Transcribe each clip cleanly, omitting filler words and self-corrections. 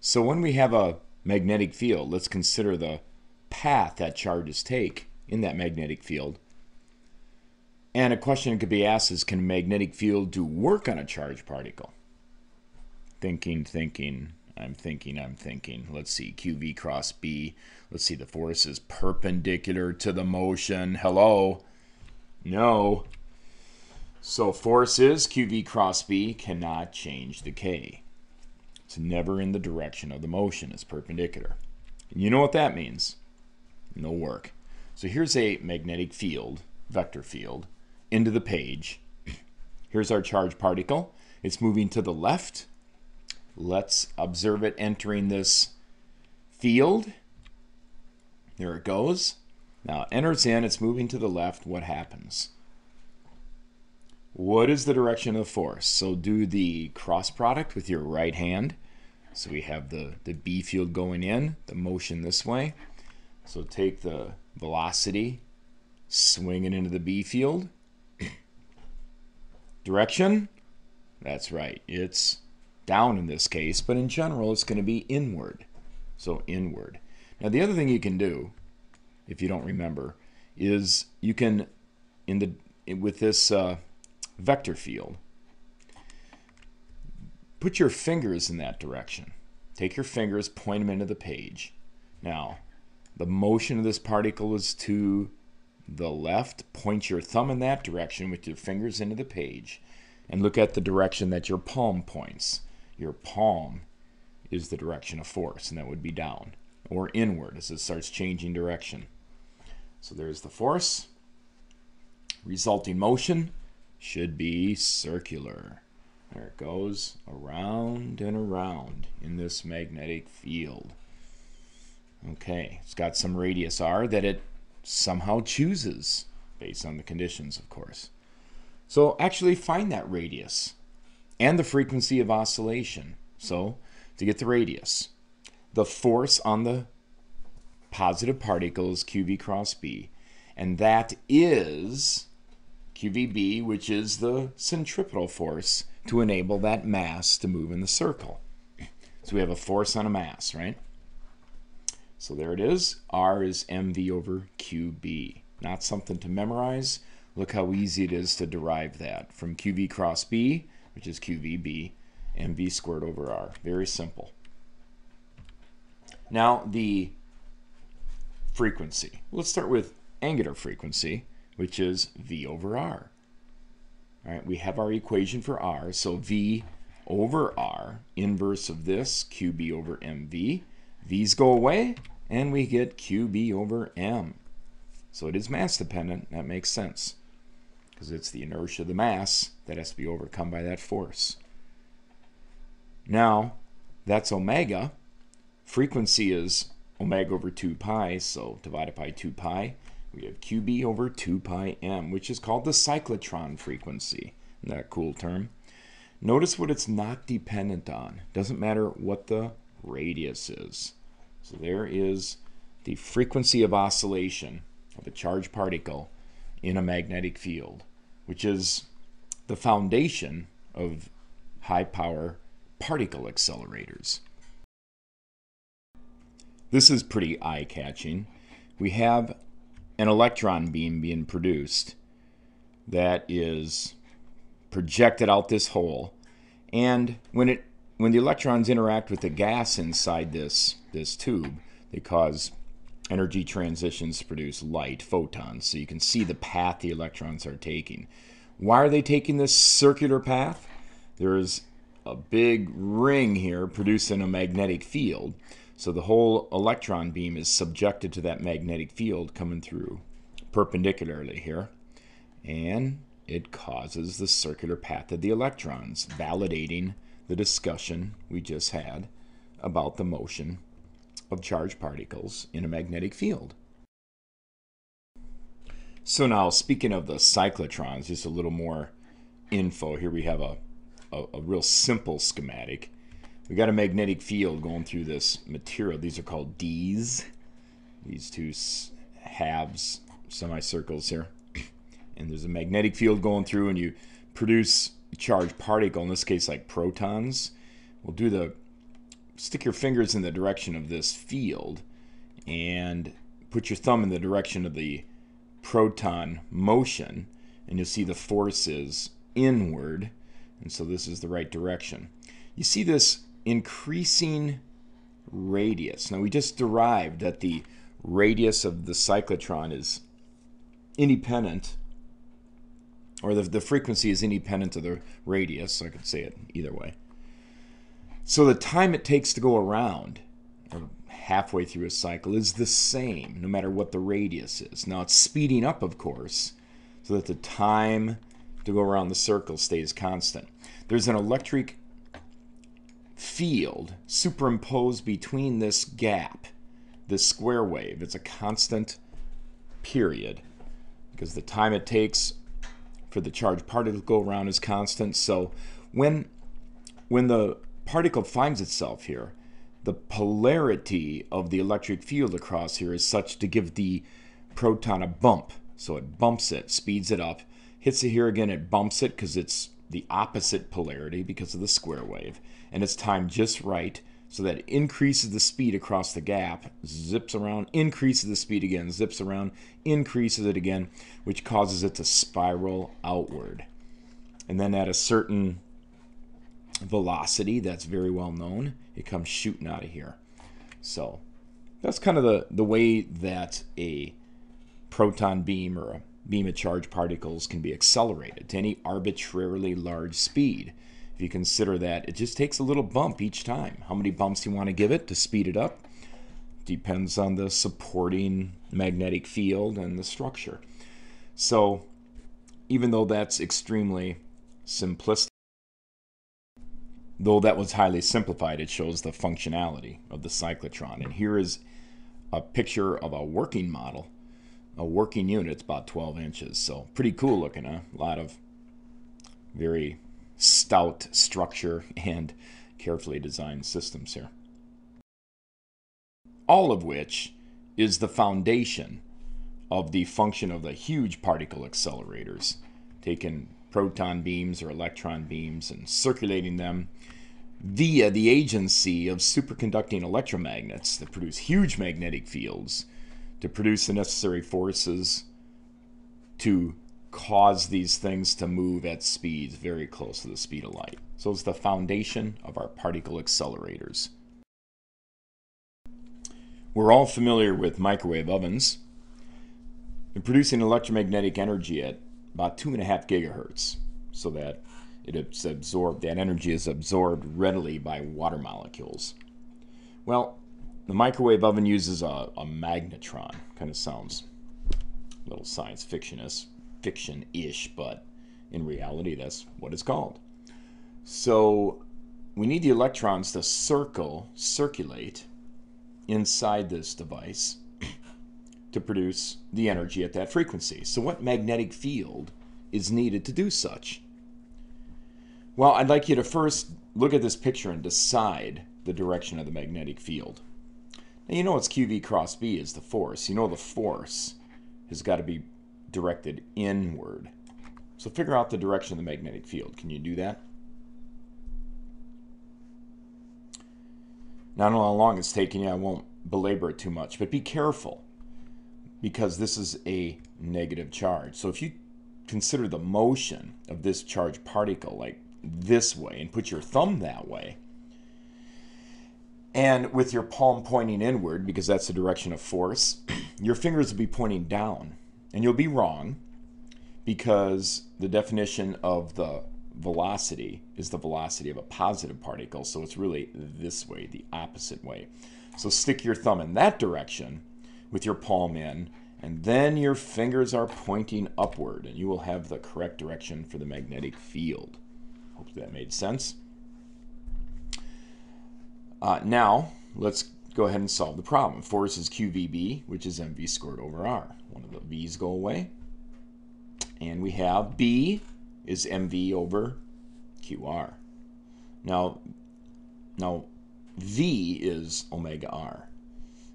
So when we have a magnetic field, let's consider the path that charges take in that magnetic field. And a question could be asked is, can a magnetic field do work on a charged particle? Thinking, I'm thinking. Let's see, QV cross B. Let's see, the force is perpendicular to the motion. Hello? No. So force is QV cross B, cannot change the K. It's never in the direction of the motion. It's perpendicular. And you know what that means? No work. So here's a magnetic field, vector field, into the page. Here's our charged particle. It's moving to the left. Let's observe it entering this field. There it goes. Now it enters in, it's moving to the left. What happens? What is the direction of the force? So do the cross product with your right hand. So we have the B field going in, the motion this way. So take the velocity, swing it into the B field. Direction? That's right, it's down in this case, but in general it's going to be inward. So inward. Now the other thing you can do, if you don't remember, is you can, with this vector field, put your fingers in that direction. Take your fingers, point them into the page. Now, the motion of this particle is to the left. Point your thumb in that direction with your fingers into the page. And look at the direction that your palm points. Your palm is the direction of force, and that would be down or inward as it starts changing direction. So there's the force. Resulting motion should be circular. There it goes, around and around in this magnetic field. Okay, it's got some radius r that it somehow chooses, based on the conditions, of course. So actually find that radius and the frequency of oscillation. So to get the radius, the force on the positive particle is QV cross B, and that is QVB, which is the centripetal force to enable that mass to move in the circle. So we have a force on a mass, right? So there it is. R is mv over qb. Not something to memorize. Look how easy it is to derive that from QV cross B, which is QVB, mv squared over r. Very simple. Now the frequency. Let's start with angular frequency, which is v over r. All right, we have our equation for r, so v over r, inverse of this, qb over mv. V's go away, and we get qb over m. So it is mass dependent. That makes sense, because it's the inertia of the mass that has to be overcome by that force. Now, that's omega. Frequency is omega over 2 pi, so divided by 2 pi. We have QB over 2 pi m, which is called the cyclotron frequency. Isn't that a cool term? Notice what it's not dependent on. Doesn't matter what the radius is. So there is the frequency of oscillation of a charged particle in a magnetic field, which is the foundation of high-power particle accelerators. This is pretty eye-catching. We have an electron beam being produced that is projected out this hole, and when the electrons interact with the gas inside this tube, they cause energy transitions to produce light, photons, so you can see the path the electrons are taking. Why are they taking this circular path? There's a big ring here producing a magnetic field. So the whole electron beam is subjected to that magnetic field coming through perpendicularly here, and it causes the circular path of the electrons, validating the discussion we just had about the motion of charged particles in a magnetic field. So now, speaking of the cyclotrons, just a little more info. Here we have a real simple schematic. We got a magnetic field going through this material. These are called D's. These two halves, semicircles here. And there's a magnetic field going through, and you produce a charged particle, in this case like protons. We'll do the stick your fingers in the direction of this field and put your thumb in the direction of the proton motion, and you'll see the force is inward, and so this is the right direction. You see this increasing radius. Now we just derived that the radius of the cyclotron is independent, or the frequency is independent of the radius, so I could say it either way. So the time it takes to go around, or halfway through a cycle, is the same no matter what the radius is. Now it's speeding up, of course, so that the time to go around the circle stays constant. There's an electric field superimposed between this gap, this square wave. It's a constant period because the time it takes for the charged particle to go around is constant. So when the particle finds itself here, the polarity of the electric field across here is such to give the proton a bump. So it bumps it, speeds it up, hits it here again, it bumps it because it's the opposite polarity because of the square wave. And it's timed just right so that it increases the speed across the gap, zips around, increases the speed again, zips around, increases it again, which causes it to spiral outward. And then at a certain velocity that's very well known, it comes shooting out of here. So that's kind of the way that a proton beam or a beam of charged particles can be accelerated to any arbitrarily large speed. If you consider that it just takes a little bump each time. How many bumps you want to give it to speed it up depends on the supporting magnetic field and the structure. So even though that's extremely simplistic, though that was highly simplified, it shows the functionality of the cyclotron. And here is a picture of a working model, a working unit. It's about 12 inches. So pretty cool looking, huh? A lot of very stout structure and carefully designed systems here. All of which is the foundation of the function of the huge particle accelerators, taking proton beams or electron beams and circulating them via the agency of superconducting electromagnets that produce huge magnetic fields to produce the necessary forces to cause these things to move at speeds very close to the speed of light. So it's the foundation of our particle accelerators. We're all familiar with microwave ovens. They're producing electromagnetic energy at about 2.5 gigahertz, so that it's absorbed, that energy is absorbed readily by water molecules. Well, the microwave oven uses a magnetron. Kind of sounds a little science fiction-ish, but in reality that's what it's called. So we need the electrons to circulate inside this device to produce the energy at that frequency. So what magnetic field is needed to do such? Well, I'd like you to first look at this picture and decide the direction of the magnetic field. Now you know it's QV cross B is the force. You know the force has got to be directed inward. So figure out the direction of the magnetic field. Can you do that? Now, I don't know how long it's taking you. I won't belabor it too much, but be careful because this is a negative charge. So if you consider the motion of this charged particle like this way and put your thumb that way, and with your palm pointing inward because that's the direction of force, your fingers will be pointing down. And you'll be wrong because the definition of the velocity is the velocity of a positive particle, so it's really this way, the opposite way. So stick your thumb in that direction with your palm in, and then your fingers are pointing upward, and you will have the correct direction for the magnetic field. Hope that made sense. Now, let's go ahead and solve the problem. Force is QVB, which is mv squared over r. One of the v's go away. And we have B is mv over qr. Now V is omega r.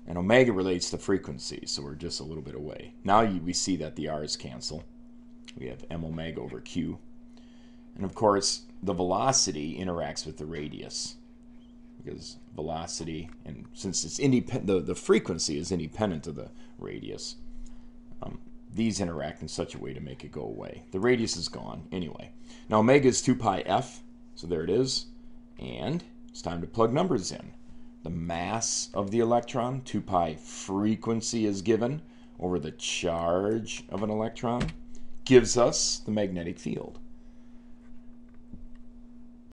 And omega relates to frequency, so we're just a little bit away. Now we see that the r's cancel. We have m omega over q. And of course, the velocity interacts with the radius. because velocity, and since it's independent, the frequency is independent of the radius, these interact in such a way to make it go away. The radius is gone anyway. Now omega is 2 pi f, so there it is, and it's time to plug numbers in. The mass of the electron, 2 pi frequency is given over the charge of an electron, gives us the magnetic field.